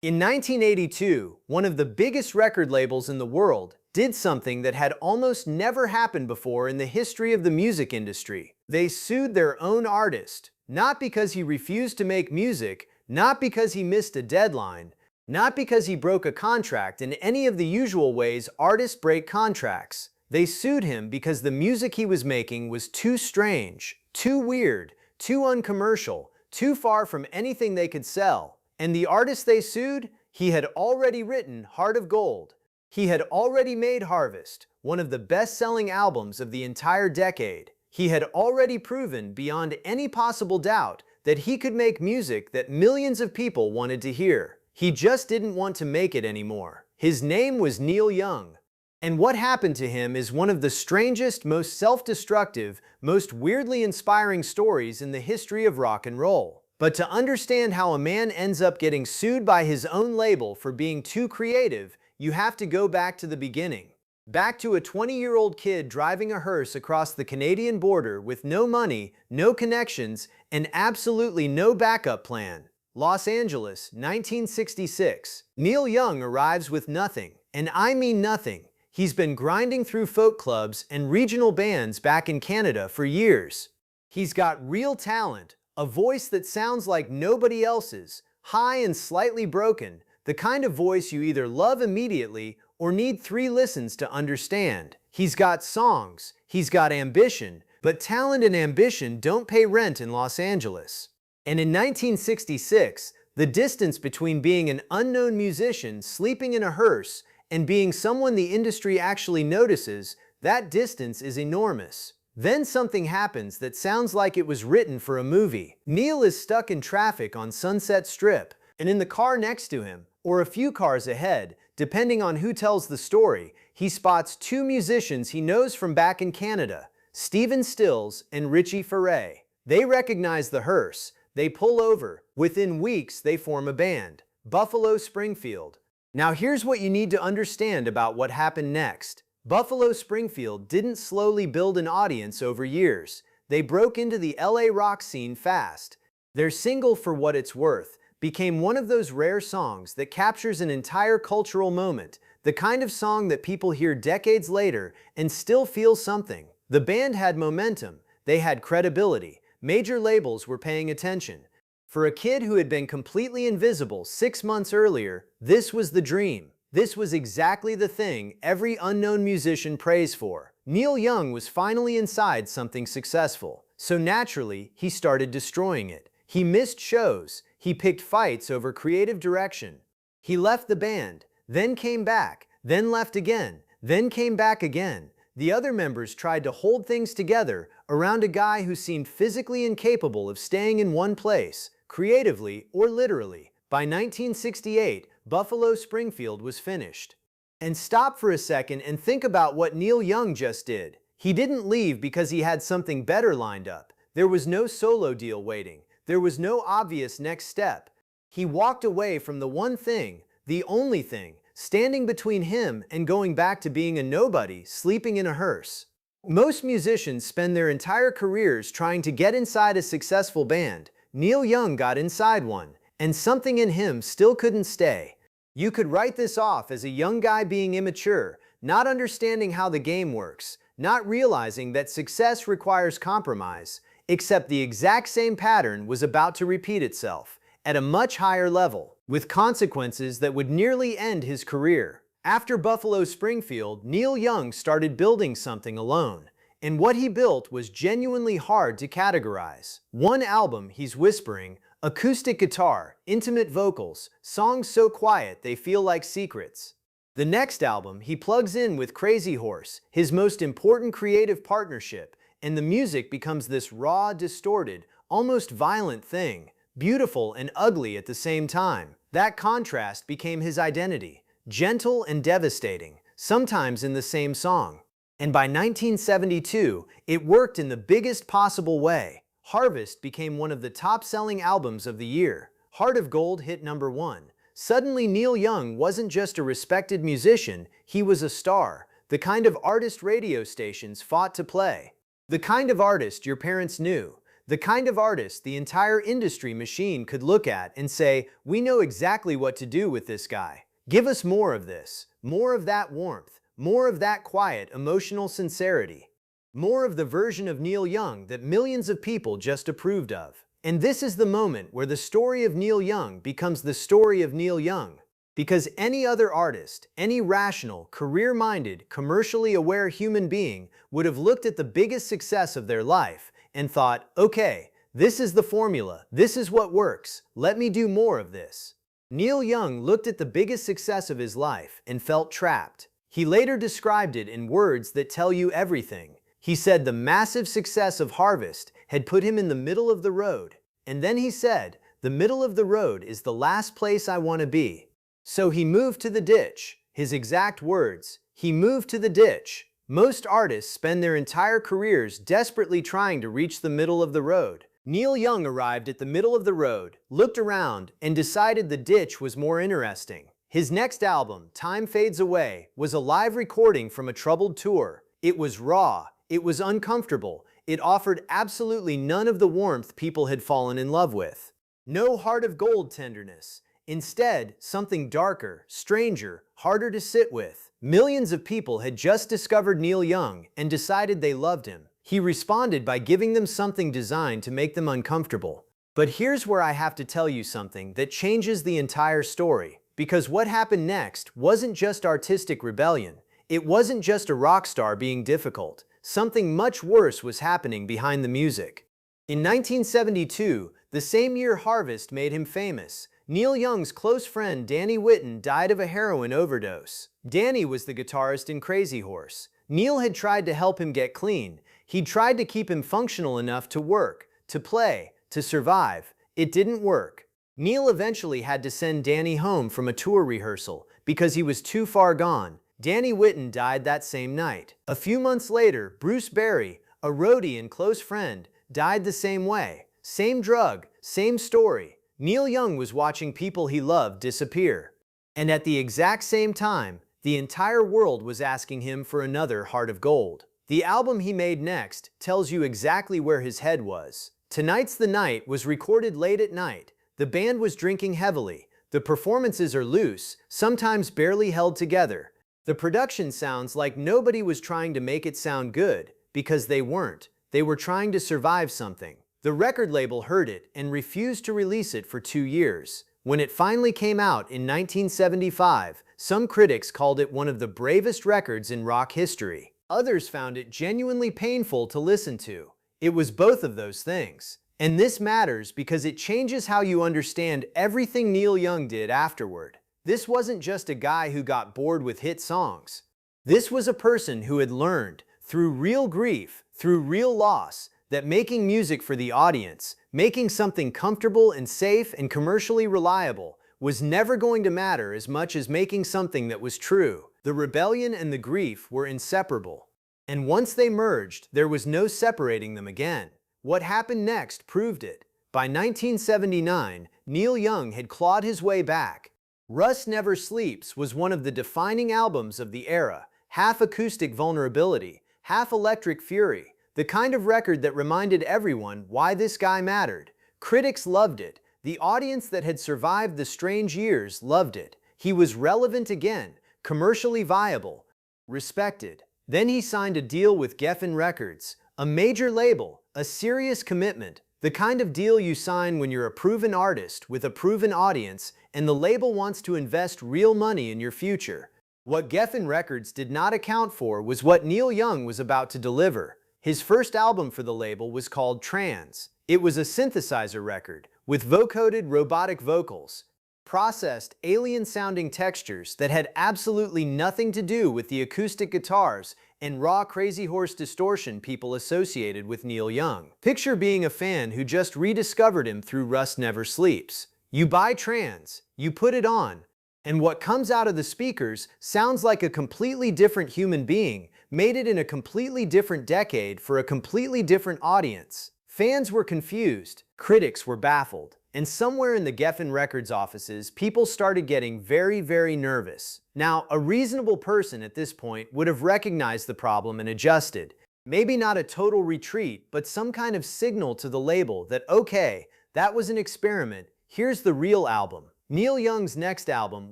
In 1982, one of the biggest record labels in the world did something that had almost never happened before in the history of the music industry. They sued their own artist, not because he refused to make music, not because he missed a deadline, not because he broke a contract in any of the usual ways artists break contracts. They sued him because the music he was making was too strange, too weird, too uncommercial, too far from anything they could sell. And the artist they sued, he had already written Heart of Gold. He had already made Harvest, one of the best-selling albums of the entire decade. He had already proven beyond any possible doubt that he could make music that millions of people wanted to hear. He just didn't want to make it anymore. His name was Neil Young. And what happened to him is one of the strangest, most self-destructive, most weirdly inspiring stories in the history of rock and roll. But to understand how a man ends up getting sued by his own label for being too creative, you have to go back to the beginning. Back to a 20-year-old kid driving a hearse across the Canadian border with no money, no connections, and absolutely no backup plan. Los Angeles, 1966. Neil Young arrives with nothing, and I mean nothing. He's been grinding through folk clubs and regional bands back in Canada for years. He's got real talent, a voice that sounds like nobody else's, high and slightly broken, the kind of voice you either love immediately or need 3 listens to understand. He's got songs, he's got ambition, but talent and ambition don't pay rent in Los Angeles. And in 1966, the distance between being an unknown musician sleeping in a hearse and being someone the industry actually notices, that distance is enormous. Then something happens that sounds like it was written for a movie. Neil is stuck in traffic on Sunset Strip, and in the car next to him, or a few cars ahead, depending on who tells the story, he spots 2 musicians he knows from back in Canada, Stephen Stills and Richie Furay. They recognize the hearse, they pull over. Within weeks, they form a band, Buffalo Springfield. Now here's what you need to understand about what happened next. Buffalo Springfield didn't slowly build an audience over years. They broke into the LA rock scene fast. Their single For What It's Worth became one of those rare songs that captures an entire cultural moment, the kind of song that people hear decades later and still feel something. The band had momentum, they had credibility, major labels were paying attention. For a kid who had been completely invisible 6 months earlier, this was the dream. This was exactly the thing every unknown musician prays for. Neil Young was finally inside something successful, so naturally, he started destroying it. He missed shows, he picked fights over creative direction. He left the band, then came back, then left again, then came back again. The other members tried to hold things together around a guy who seemed physically incapable of staying in one place, creatively or literally. By 1968, Buffalo Springfield was finished. And stop for a second and think about what Neil Young just did. He didn't leave because he had something better lined up. There was no solo deal waiting. There was no obvious next step. He walked away from the one thing, the only thing, standing between him and going back to being a nobody, sleeping in a hearse. Most musicians spend their entire careers trying to get inside a successful band. Neil Young got inside one, and something in him still couldn't stay. You could write this off as a young guy being immature, not understanding how the game works, not realizing that success requires compromise, except the exact same pattern was about to repeat itself, at a much higher level, with consequences that would nearly end his career. After Buffalo Springfield, Neil Young started building something alone, and what he built was genuinely hard to categorize. One album, he's whispering, acoustic guitar, intimate vocals, songs so quiet they feel like secrets. The next album, he plugs in with Crazy Horse, his most important creative partnership, and the music becomes this raw, distorted, almost violent thing, beautiful and ugly at the same time. That contrast became his identity, gentle and devastating, sometimes in the same song. And by 1972, it worked in the biggest possible way. Harvest became one of the top-selling albums of the year. Heart of Gold hit #1. Suddenly, Neil Young wasn't just a respected musician, he was a star, the kind of artist radio stations fought to play. The kind of artist your parents knew, The kind of artist the entire industry machine could look at and say, we know exactly what to do with this guy. Give us more of this, more of that warmth, more of that quiet, emotional sincerity, more of the version of Neil Young that millions of people just approved of. And this is the moment where the story of Neil Young becomes the story of Neil Young. Because any other artist, any rational, career-minded, commercially aware human being would have looked at the biggest success of their life and thought, okay, this is the formula, this is what works, let me do more of this. Neil Young looked at the biggest success of his life and felt trapped. He later described it in words that tell you everything. He said the massive success of Harvest had put him in the middle of the road. And then he said, the middle of the road is the last place I want to be. So he moved to the ditch. His exact words, he moved to the ditch. Most artists spend their entire careers desperately trying to reach the middle of the road. Neil Young arrived at the middle of the road, looked around, and decided the ditch was more interesting. His next album, Time Fades Away, was a live recording from a troubled tour. It was raw, it was uncomfortable, it offered absolutely none of the warmth people had fallen in love with. No heart of gold tenderness. Instead, something darker, stranger, harder to sit with. Millions of people had just discovered Neil Young and decided they loved him. He responded by giving them something designed to make them uncomfortable. But here's where I have to tell you something that changes the entire story. Because what happened next wasn't just artistic rebellion. It wasn't just a rock star being difficult. Something much worse was happening behind the music. In 1972, the same year Harvest made him famous, Neil Young's close friend Danny Whitten died of a heroin overdose. Danny was the guitarist in Crazy Horse. Neil had tried to help him get clean. He'd tried to keep him functional enough to work, to play, to survive. It didn't work. Neil eventually had to send Danny home from a tour rehearsal because he was too far gone. Danny Whitten died that same night. A few months later, Bruce Berry, a roadie and close friend, died the same way. Same drug, same story. Neil Young was watching people he loved disappear. And at the exact same time, the entire world was asking him for another Heart of Gold. The album he made next tells you exactly where his head was. Tonight's the Night was recorded late at night. The band was drinking heavily. The performances are loose, sometimes barely held together. The production sounds like nobody was trying to make it sound good, because they weren't. They were trying to survive something. The record label heard it and refused to release it for 2 years. When it finally came out in 1975, some critics called it one of the bravest records in rock history. Others found it genuinely painful to listen to. It was both of those things. And this matters because it changes how you understand everything Neil Young did afterward. This wasn't just a guy who got bored with hit songs. This was a person who had learned, through real grief, through real loss, that making music for the audience, making something comfortable and safe and commercially reliable, was never going to matter as much as making something that was true. The rebellion and the grief were inseparable. And once they merged, there was no separating them again. What happened next proved it. By 1979, Neil Young had clawed his way back. Rust Never Sleeps was one of the defining albums of the era, half acoustic vulnerability, half electric fury, the kind of record that reminded everyone why this guy mattered. Critics loved it. The audience that had survived the strange years loved it. He was relevant again, commercially viable, respected. Then he signed a deal with Geffen Records, a major label, a serious commitment, the kind of deal you sign when you're a proven artist with a proven audience and the label wants to invest real money in your future. What Geffen Records did not account for was what Neil Young was about to deliver. His first album for the label was called Trans. It was a synthesizer record with vocoded robotic vocals, processed alien-sounding textures that had absolutely nothing to do with the acoustic guitars and raw Crazy Horse distortion people associated with Neil Young. Picture being a fan who just rediscovered him through Rust Never Sleeps. You buy Trans, you put it on, and what comes out of the speakers sounds like a completely different human being, made it in a completely different decade for a completely different audience. Fans were confused, critics were baffled, and somewhere in the Geffen Records offices, people started getting very, very nervous. Now, a reasonable person at this point would have recognized the problem and adjusted. Maybe not a total retreat, but some kind of signal to the label that, okay, that was an experiment, here's the real album. Neil Young's next album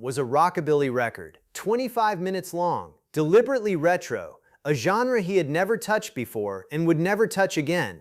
was a rockabilly record, 25 minutes long, deliberately retro, a genre he had never touched before and would never touch again.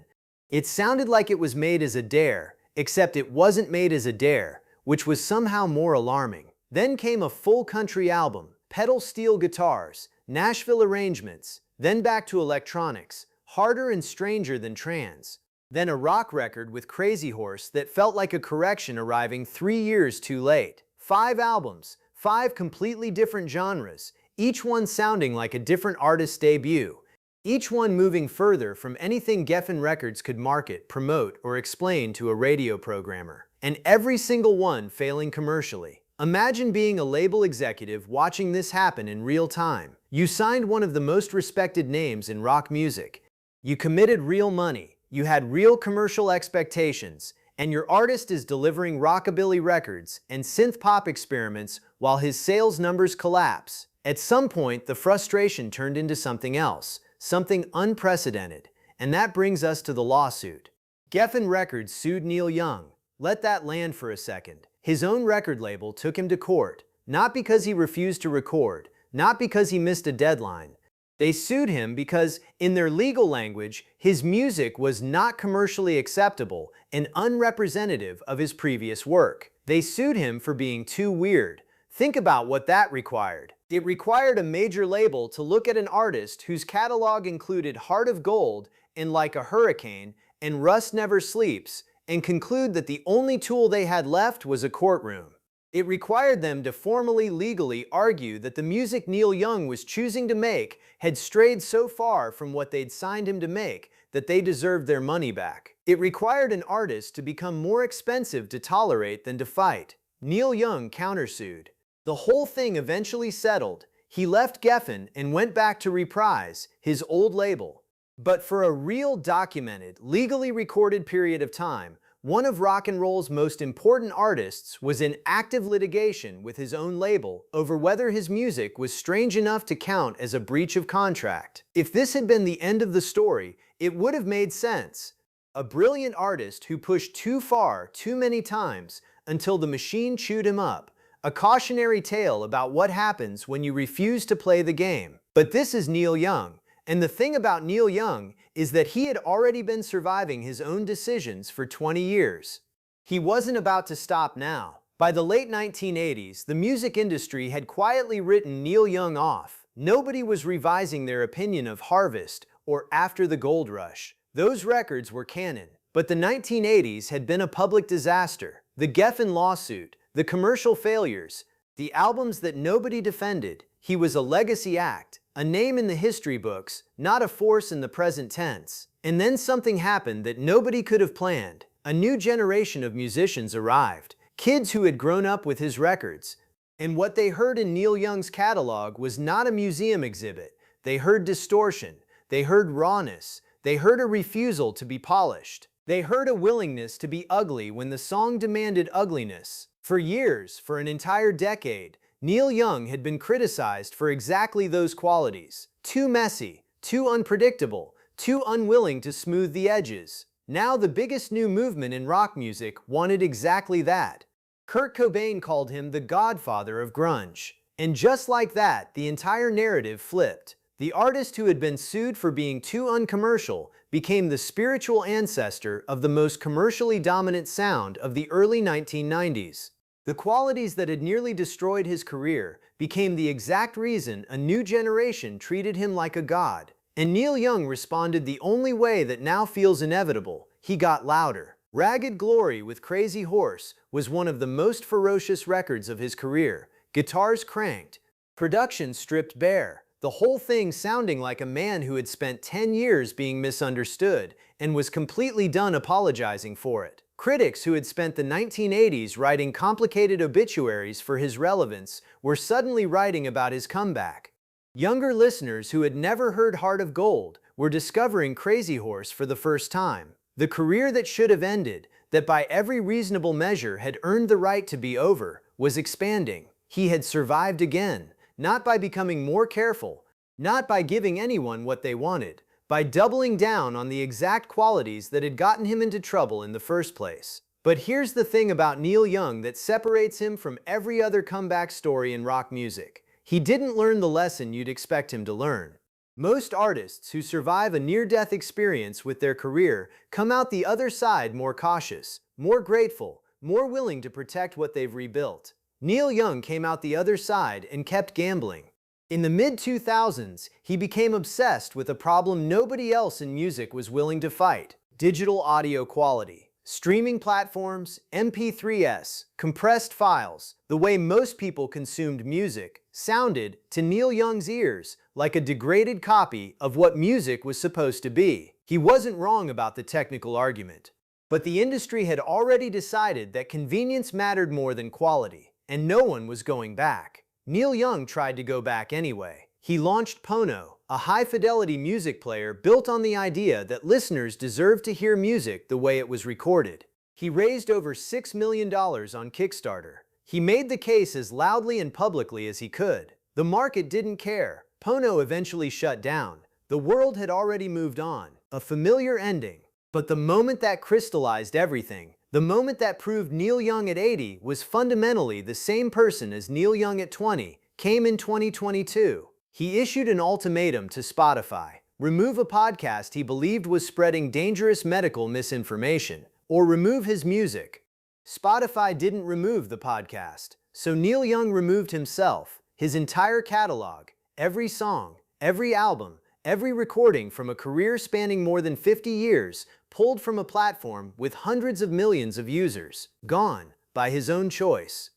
It sounded like it was made as a dare, except it wasn't made as a dare, which was somehow more alarming. Then came a full country album, pedal steel guitars, Nashville arrangements, then back to electronics, harder and stranger than trance. Then a rock record with Crazy Horse that felt like a correction arriving 3 years too late. 5 albums, 5 completely different genres, each one sounding like a different artist's debut. Each one moving further from anything Geffen Records could market, promote, or explain to a radio programmer. And every single one failing commercially. Imagine being a label executive watching this happen in real time. You signed one of the most respected names in rock music. You committed real money. You had real commercial expectations. And your artist is delivering rockabilly records and synth-pop experiments while his sales numbers collapse. At some point, the frustration turned into something else, something unprecedented. And that brings us to the lawsuit. Geffen Records sued Neil Young. Let that land for a second. His own record label took him to court, not because he refused to record, not because he missed a deadline. They sued him because, in their legal language, his music was not commercially acceptable and unrepresentative of his previous work. They sued him for being too weird. Think about what that required. It required a major label to look at an artist whose catalog included Heart of Gold and Like a Hurricane and Rust Never Sleeps, and conclude that the only tool they had left was a courtroom. It required them to formally, legally argue that the music Neil Young was choosing to make had strayed so far from what they'd signed him to make that they deserved their money back. It required an artist to become more expensive to tolerate than to fight. Neil Young countersued. The whole thing eventually settled. He left Geffen and went back to Reprise, his old label. But for a real documented, legally recorded period of time, one of rock and roll's most important artists was in active litigation with his own label over whether his music was strange enough to count as a breach of contract. If this had been the end of the story, it would have made sense. A brilliant artist who pushed too far too many times until the machine chewed him up. A cautionary tale about what happens when you refuse to play the game. But this is Neil Young. And the thing about Neil Young is that he had already been surviving his own decisions for 20 years. He wasn't about to stop now. By the late 1980s, the music industry had quietly written Neil Young off. Nobody was revising their opinion of Harvest or After the Gold Rush. Those records were canon. But the 1980s had been a public disaster. The Geffen lawsuit, the commercial failures, the albums that nobody defended. He was a legacy act. A name in the history books, not a force in the present tense. And then something happened that nobody could have planned. A new generation of musicians arrived, kids who had grown up with his records. And what they heard in Neil Young's catalog was not a museum exhibit. They heard distortion, they heard rawness, they heard a refusal to be polished. They heard a willingness to be ugly when the song demanded ugliness. For years, for an entire decade, Neil Young had been criticized for exactly those qualities. Too messy, too unpredictable, too unwilling to smooth the edges. Now the biggest new movement in rock music wanted exactly that. Kurt Cobain called him the godfather of grunge. And just like that, the entire narrative flipped. The artist who had been sued for being too uncommercial became the spiritual ancestor of the most commercially dominant sound of the early 1990s. The qualities that had nearly destroyed his career became the exact reason a new generation treated him like a god. And Neil Young responded the only way that now feels inevitable. He got louder. Ragged Glory with Crazy Horse was one of the most ferocious records of his career. Guitars cranked, production stripped bare, the whole thing sounding like a man who had spent 10 years being misunderstood and was completely done apologizing for it. Critics who had spent the 1980s writing complicated obituaries for his relevance were suddenly writing about his comeback. Younger listeners who had never heard Heart of Gold were discovering Crazy Horse for the first time. The career that should have ended, that by every reasonable measure had earned the right to be over, was expanding. He had survived again, not by becoming more careful, not by giving anyone what they wanted, by doubling down on the exact qualities that had gotten him into trouble in the first place. But here's the thing about Neil Young that separates him from every other comeback story in rock music. He didn't learn the lesson you'd expect him to learn. Most artists who survive a near-death experience with their career come out the other side more cautious, more grateful, more willing to protect what they've rebuilt. Neil Young came out the other side and kept gambling. In the mid-2000s, he became obsessed with a problem nobody else in music was willing to fight: digital audio quality. Streaming platforms, MP3s, compressed files, the way most people consumed music, sounded, to Neil Young's ears, like a degraded copy of what music was supposed to be. He wasn't wrong about the technical argument. But the industry had already decided that convenience mattered more than quality, and no one was going back. Neil Young tried to go back anyway. He launched Pono, a high-fidelity music player built on the idea that listeners deserved to hear music the way it was recorded. He raised over $6 million on Kickstarter. He made the case as loudly and publicly as he could. The market didn't care. Pono eventually shut down. The world had already moved on. A familiar ending. But the moment that crystallized everything, the moment that proved Neil Young at 80 was fundamentally the same person as Neil Young at 20, came in 2022. He issued an ultimatum to Spotify: remove a podcast he believed was spreading dangerous medical misinformation, or remove his music. Spotify didn't remove the podcast, so Neil Young removed himself, his entire catalog, every song, every album, every recording from a career spanning more than 50 years, pulled from a platform with hundreds of millions of users, gone by his own choice.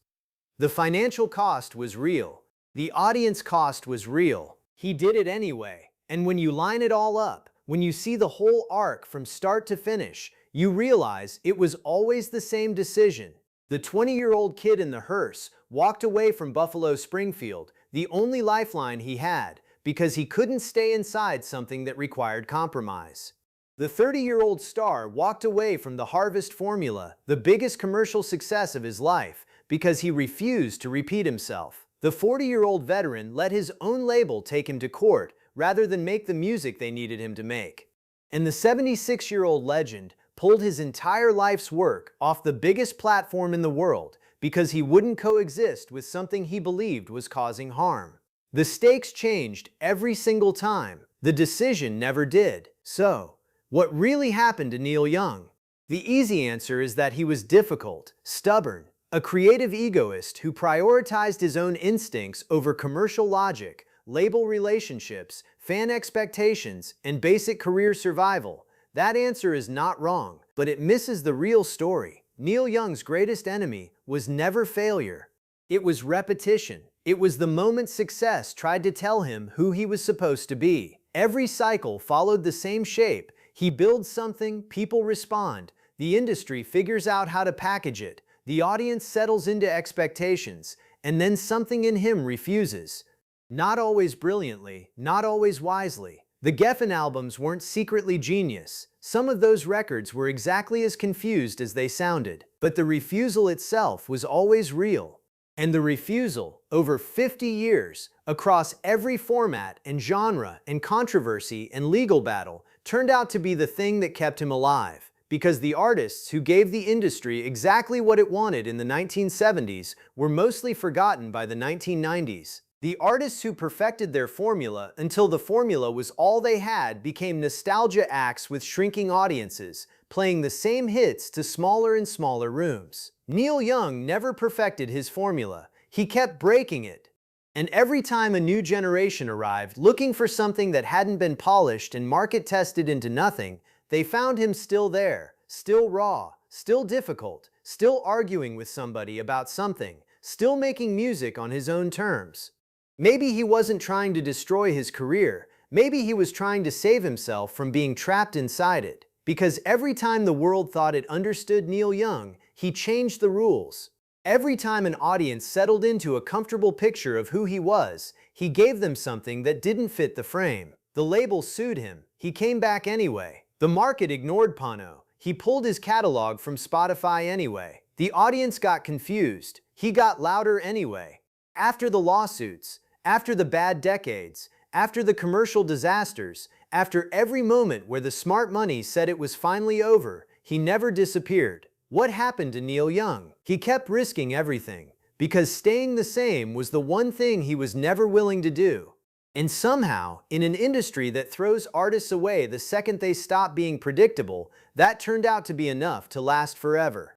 The financial cost was real. The audience cost was real. He did it anyway. And when you line it all up, when you see the whole arc from start to finish, you realize it was always the same decision. The 20-year-old kid in the hearse walked away from Buffalo Springfield, the only lifeline he had, because he couldn't stay inside something that required compromise. The 30-year-old star walked away from the Harvest Formula, the biggest commercial success of his life, because he refused to repeat himself. The 40-year-old veteran let his own label take him to court rather than make the music they needed him to make. And the 76-year-old legend pulled his entire life's work off the biggest platform in the world because he wouldn't coexist with something he believed was causing harm. The stakes changed every single time. The decision never did. So, what really happened to Neil Young? The easy answer is that he was difficult, stubborn, a creative egoist who prioritized his own instincts over commercial logic, label relationships, fan expectations, and basic career survival. That answer is not wrong, but it misses the real story. Neil Young's greatest enemy was never failure. It was repetition. It was the moment success tried to tell him who he was supposed to be. Every cycle followed the same shape. He builds something, people respond. The industry figures out how to package it. The audience settles into expectations, and then something in him refuses. Not always brilliantly, not always wisely. The Geffen albums weren't secretly genius. Some of those records were exactly as confused as they sounded. But the refusal itself was always real. And the refusal, over 50 years, across every format and genre and controversy and legal battle, turned out to be the thing that kept him alive. Because the artists who gave the industry exactly what it wanted in the 1970s were mostly forgotten by the 1990s. The artists who perfected their formula until the formula was all they had became nostalgia acts with shrinking audiences, playing the same hits to smaller and smaller rooms. Neil Young never perfected his formula. He kept breaking it. And every time a new generation arrived looking for something that hadn't been polished and market-tested into nothing, they found him still there, still raw, still difficult, still arguing with somebody about something, still making music on his own terms. Maybe he wasn't trying to destroy his career. Maybe he was trying to save himself from being trapped inside it. Because every time the world thought it understood Neil Young, he changed the rules. Every time an audience settled into a comfortable picture of who he was, he gave them something that didn't fit the frame. The label sued him. He came back anyway. The market ignored Pono. He pulled his catalog from Spotify anyway. The audience got confused. He got louder anyway. After the lawsuits, after the bad decades, After the commercial disasters, after every moment where the smart money said it was finally over, he never disappeared. What happened to Neil Young? He kept risking everything, because staying the same was the one thing he was never willing to do. And somehow, in an industry that throws artists away the second they stop being predictable, that turned out to be enough to last forever.